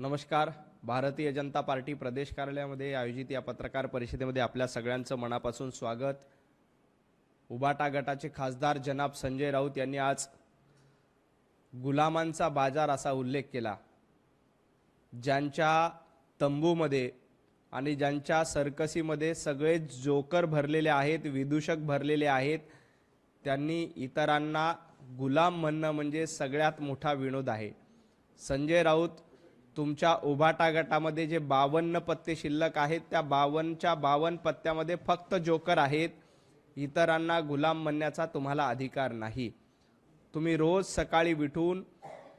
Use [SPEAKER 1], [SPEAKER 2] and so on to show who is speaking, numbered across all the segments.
[SPEAKER 1] नमस्कार. भारतीय जनता पार्टी प्रदेश कार्यालयामध्ये आयोजित या पत्रकार परिषदेमध्ये आपल्या सगळ्यांचं मनापासून स्वागत. उबाटा गटाचे खासदार जनाब संजय राऊत यांनी आज गुलामांचा बाजार असा उल्लेख केला. ज्यांच्या तंबूमध्ये आणि ज्यांच्या सर्कसीमध्ये सगळे जोकर भरलेले आहेत, विदूषक भरलेले आहेत, त्यांनी इतरांना गुलाम म्हणणं म्हणजे सगळ्यात मोठा विनोद आहे. संजय राऊत, तुमच्या उबाटा गटामध्ये जे 52 पत्ते शिल्लक आहेत त्या 52च्या 52 पत्त्यामध्ये फक्त जोकर आहेत. इतरांना गुलाम म्हणण्याचा तुम्हाला अधिकार नाही. तुम्ही रोज सकाळी उठून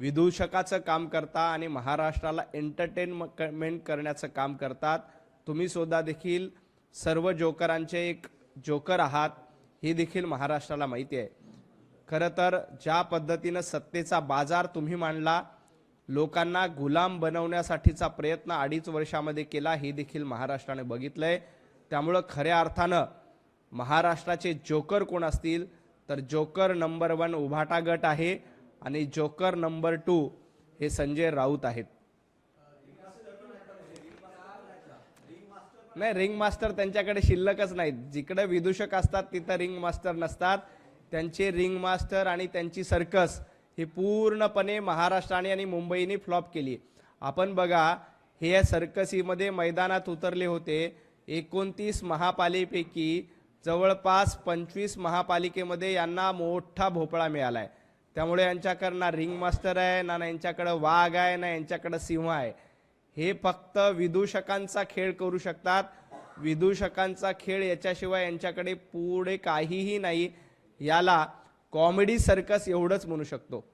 [SPEAKER 1] विदूषकाचं काम करता आणि महाराष्ट्राला एंटरटेनमेंट करण्याचं काम करतात. तुम्ही सुद्धा देखील सर्व जोकरांचे एक जोकर आहात हे देखील महाराष्ट्राला माहिती आहे. खरं तर ज्या पद्धतीनं सत्तेचा बाजार तुम्ही मांडला, लोकांना गुलाम बनवण्यासाठीचा प्रयत्न 2.5 वर्षामध्ये केला हे देखील महाराष्ट्राने बघितलंय. त्यामुळे खऱ्या अर्थानं महाराष्ट्राचे जोकर कोण असतील तर जोकर नंबर 1 उभाटा गट आहे आणि जोकर नंबर 2 हे संजय राऊत आहेत. नाही, रिंग मास्टर त्यांच्याकडे शिल्लकच नाहीत. जिकडे विदूषक असतात तिथं रिंग मास्टर नसतात. त्यांचे रिंग मास्टर आणि त्यांची सर्कस हे पूर्णपणे महाराष्ट्राने आणि मुंबईने फ्लॉप केली. आपण बघा, हे सर्कसीमध्ये मैदानात उतरले होते. 29 महापालिकेपैकी जवळपास 25 महापालिकेमध्ये यांना मोठा भोपळा मिळालाय. त्यामुळे यांच्याकडे ना रिंग मास्टर आहे, ना यांच्याकडे वाघ आहे, ना यांच्याकडे सिंह आहे. हे फक्त विदूषकांचा खेळ करू शकतात. विदूषकांचा खेळ याच्याशिवाय यांच्याकडे पुढे काहीही नाही. याला कॉमेडी सर्कस एवढंच म्हणू शकतो.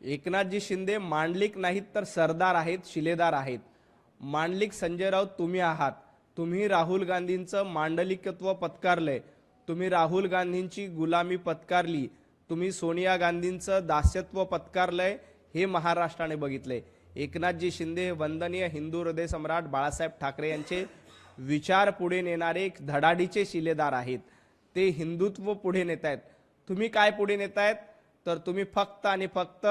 [SPEAKER 1] एकनाथजी शिंदे मांडलिक नाहीत तर सरदार आहेत, शिलेदार आहेत. मांडलिक संजय राऊत तुम्ही आहात. तुम्ही राहुल गांधींचं मांडलिकत्व पत्कारलंय. तुम्ही राहुल गांधींची गुलामी पत्कारली. तुम्ही सोनिया गांधींचं दास्यत्व पत्कारलंय. हे महाराष्ट्राने बघितलंय. एकनाथजी शिंदे वंदनीय हिंदू हृदय सम्राट बाळासाहेब ठाकरे यांचे विचार पुढे नेणारे धडाडीचे शिलेदार आहेत. ते हिंदुत्व पुढे नेत आहेत. तुम्ही काय पुढे नेतायत तर तुम्ही फक्त आणि फक्त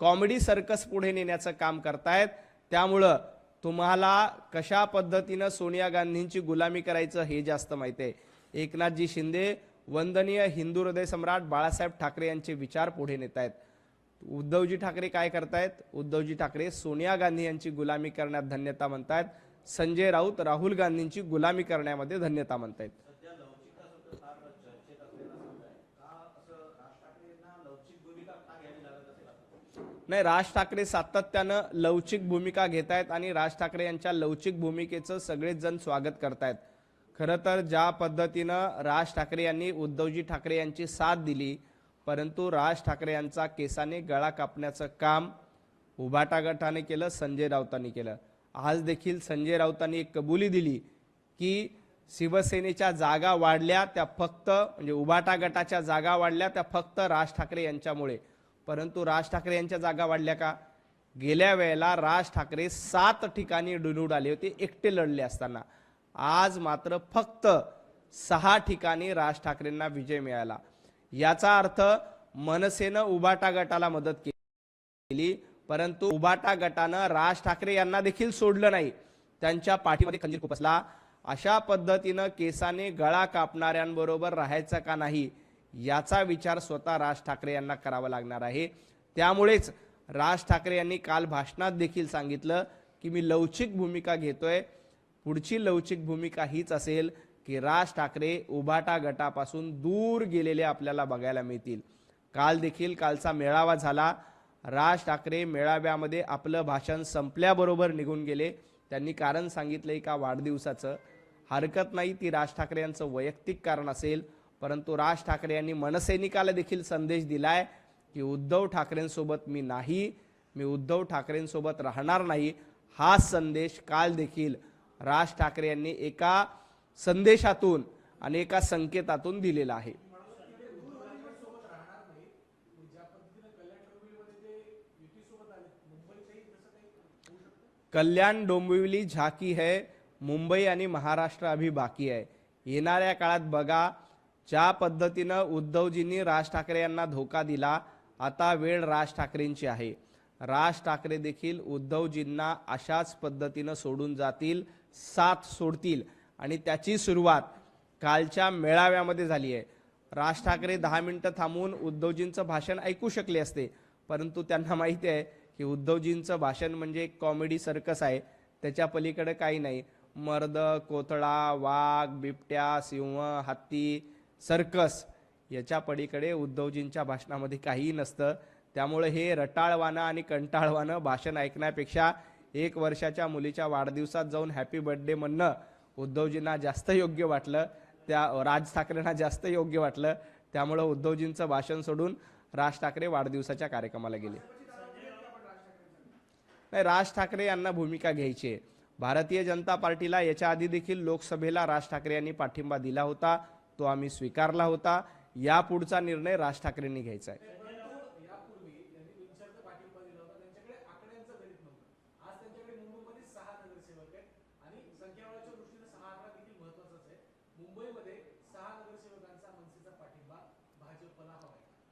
[SPEAKER 1] कॉमेडी सर्कस पुढे नेण्याचं काम करतायत. त्यामुळं तुम्हाला कशा पद्धतीनं सोनिया गांधींची गुलामी करायचं हे जास्त माहिती आहे. एकनाथजी शिंदे वंदनीय हिंदू हृदय सम्राट बाळासाहेब ठाकरे यांचे विचार पुढे नेत आहेत. उद्धवजी ठाकरे काय करतायत? उद्धवजी ठाकरे सोनिया गांधी यांची गुलामी करण्यात धन्यता म्हणतायत. संजय राऊत राहुल गांधींची गुलामी करण्यामध्ये धन्यता म्हणतायत. नाही, राज ठाकरे सातत्यानं लवचिक भूमिका घेत आहेत आणि राज ठाकरे यांच्या लवचिक भूमिकेचं सगळेच जण स्वागत करतायत. खरं तर ज्या पद्धतीनं राज ठाकरे यांनी उद्धवजी ठाकरे यांची साथ दिली, परंतु राज ठाकरे यांचा केसाने गळा कापण्याचं काम उभाटा गटाने केलं, संजय राऊतांनी केलं. आज देखील संजय राऊतांनी एक कबुली दिली की शिवसेनेच्या जागा वाढल्या त्या फक्त म्हणजे उभाटा गटाच्या जागा वाढल्या त्या फक्त राज ठाकरे यांच्यामुळे. परंतु राज ठाकरे यांच्या जागा वाढल्या का? गेल्या वेळेला राज ठाकरे 7 ठिकाणी निवडून आले होते एकटे लढले असताना. आज मात्र फक्त 6 ठिकाणी राज ठाकरेंना विजय मिळाला. याचा अर्थ मनसेनं उबाटा गटाला मदत केली, परंतु उबाटा गटानं राज ठाकरे यांना देखील सोडलं नाही. त्यांच्या पाठीमध्ये खंजीर खुपसला. अशा पद्धतीनं केसाने गळा कापणाऱ्यांबरोबर राहायचं का नाही याचा विचार स्वतः राज ठाकरे यांना करावा लागणार आहे. त्यामुळेच राज ठाकरे यांनी काल भाषणात देखील सांगितलं की मी लवचिक भूमिका घेतोय. पुढची लवचिक भूमिका हीच असेल की राज ठाकरे उभाटा गटापासून दूर गेलेले आपल्याला बघायला मिळतील. काल देखील कालचा मेळावा झाला. राज ठाकरे मेळाव्यामध्ये आपलं भाषण संपल्याबरोबर निघून गेले. त्यांनी कारण सांगितलंय का वाढदिवसाचं. हरकत नाही, ती राज ठाकरे यांचं वैयक्तिक कारण असेल, परंतु राज ठाकरे यांनी मनसैनिकाला देखील संदेश दिलाय की उद्धव ठाकरेंसोबत मी नाही, मी उद्धव ठाकरेंसोबत राहणार नाही. हा संदेश काल देखील राज ठाकरे यांनी एका संदेशातून आणि एका संकेतातून दिलेला आहे. कल्याण डोंबिवली झाकी है, मुंबई आणि महाराष्ट्र अभी बाकी आहे. येणाऱ्या काळात बघा ज्या पद्धतीनं उद्धवजींनी राज ठाकरे यांना धोका दिला, आता वेळ राज ठाकरेंची आहे. राज ठाकरे देखील उद्धवजींना अशाच पद्धतीनं सोडून जातील, साथ सोडतील आणि त्याची सुरुवात कालच्या मेळाव्यामध्ये झाली आहे. राज ठाकरे 10 मिनिटं थांबून उद्धवजींचं भाषण ऐकू शकले असते, परंतु त्यांना माहिती आहे की उद्धवजींचं भाषण म्हणजे एक कॉमेडी सर्कस आहे, त्याच्या पलीकडे काही नाही. मर्द, कोथळा, वाघ, बिबट्या, सिंह, हत्ती, सर्कस याच्या पलीकडे उद्धवजींच्या भाषणामध्ये काहीही नसतं. त्यामुळे हे रटाळवानं आणि कंटाळवानं भाषण ऐकण्यापेक्षा 1 वर्षाच्या मुलीच्या वाढदिवसात जाऊन हॅपी बर्थडे म्हणणं उद्धवजींना जास्त योग्य वाटलं, त्या राज ठाकरेंना जास्त योग्य वाटलं. त्यामुळे उद्धवजींचं भाषण सोडून राज ठाकरे वाढदिवसाच्या कार्यक्रमाला गेले. नाही, राज ठाकरे यांना भूमिका घ्यायची आहे. भारतीय जनता पार्टीला याच्या आधी देखील लोकसभेला राज ठाकरे यांनी पाठिंबा दिला होता, तो आम्ही स्वीकारला होता. यापुढचा निर्णय राज ठाकरेंनी घ्यायचा आहे.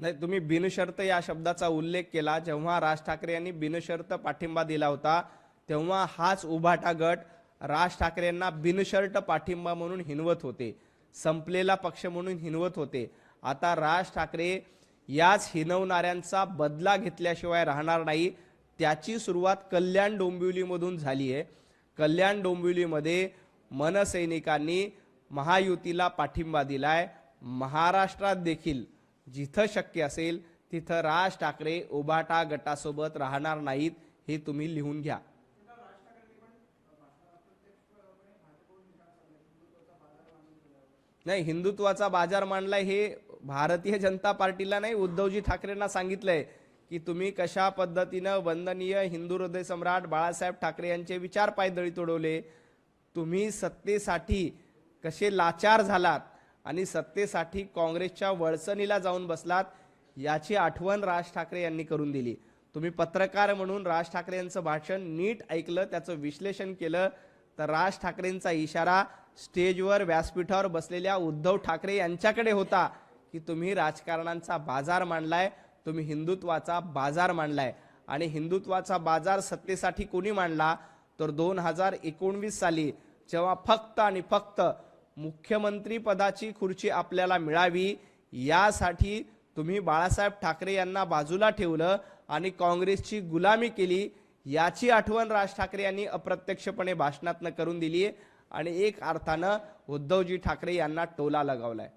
[SPEAKER 1] नाही, तुम्ही बिनशर्त या शब्दाचा उल्लेख केला. जेव्हा राज ठाकरे यांनी बिनशर्त पाठिंबा दिला होता तेव्हा हाच उभाटा गट राज ठाकरे यांना बिनशर्त पाठिंबा म्हणून हिनवत होते, संपलेला पक्ष म्हणून हिनवत होते. आता राज ठाकरे याच हिनवणाऱ्यांचा बदला घेतल्याशिवाय राहणार नाही. त्याची सुरुवात कल्याण डोंबिवलीमधून झाली आहे. कल्याण डोंबिवलीमध्ये मनसैनिकांनी महायुतीला पाठिंबा दिलाय. महाराष्ट्रात देखील जिथं शक्य असेल तिथं राज ठाकरे उभाटा गटासोबत राहणार नाहीत, हे तुम्ही लिहून घ्या. नाही, हिंदुत्वाचा बाजार मांडलाय हे भारतीय जनता पार्टीला नाही, उद्धवजी ठाकरेंना सांगितलंय की तुम्ही कशा पद्धतीनं वंदनीय हिंदू हृदय सम्राट बाळासाहेब ठाकरे यांचे विचार पायदळी तोडवले, तुम्ही सत्तेसाठी कसे लाचार झालात आणि सत्तेसाठी काँग्रेसच्या वळसणीला जाऊन बसलात, याची आठवण राज ठाकरे यांनी करून दिली. तुम्ही पत्रकार म्हणून राज ठाकरे यांचं भाषण नीट ऐकलं, त्याचं विश्लेषण केलं तर राज ठाकरेंचा इशारा स्टेजवर व्यासपीठावर बसलेल्या उद्धव ठाकरे यांच्याकडे होता की तुम्ही राजकारणाचा बाजार मांडलाय, तुम्ही हिंदुत्वाचा बाजार मांडलाय. आणि हिंदुत्वाचा बाजार सत्तेसाठी कोणी मांडला तर 2019 साली, जेव्हा फक्त आणि फक्त मुख्यमंत्री पदाची खुर्ची आपल्याला मिळावी यासाठी तुम्ही बाळासाहेब ठाकरे यांना बाजूला ठेवलं आणि काँग्रेसची गुलामी केली. याची आठवण राज ठाकरे यांनी अप्रत्यक्षपणे भाषणातनं करून दिली आणि एक अर्थानं उद्धवजी ठाकरे यांना टोला लगावलाय.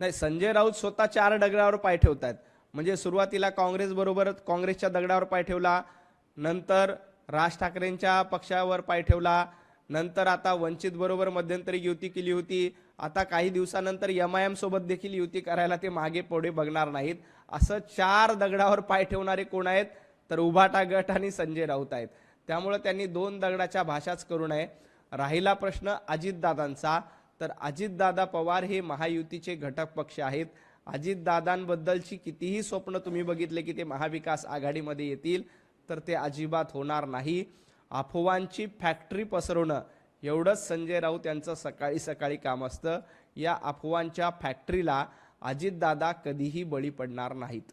[SPEAKER 1] नाही, संजय राऊत स्वतः 4 दगडावर पाय ठेवतात. म्हणजे सुरुवातीला काँग्रेस बरोबर काँग्रेसच्या दगडावर पाय ठेवला, नंतर राज ठाकरेंच्या पक्षावर पाय ठेवला, नंतर आता वंचित बरोबर मध्यंतरी युती केली होती, आता काही दिवसानंतर MIM सोबत देखील युती करायला ते मागे पुढे बघणार नाहीत. असं 4 दगडावर पाय ठेवणारे कोण आहेत तर उभाटा गट आणि संजय राऊत आहेत. त्यामुळे त्यांनी 2 दगडाच्या भाषाच करू नये. राहिला प्रश्न अजितदादांचा, तर अजितदादा पवार हे महायुतीचे घटक पक्ष आहेत. अजितदादांबद्दलची कितीही स्वप्न तुम्ही बघितले की ते महाविकास आघाडीमध्ये येतील, तर ते अजिबात होणार नाही. अफवांची फॅक्टरी पसरवणं एवढंच संजय राऊत यांचं सकाळी सकाळी काम असतं. या अफवांच्या फॅक्टरीला अजितदादा कधीही बळी पडणार नाहीत.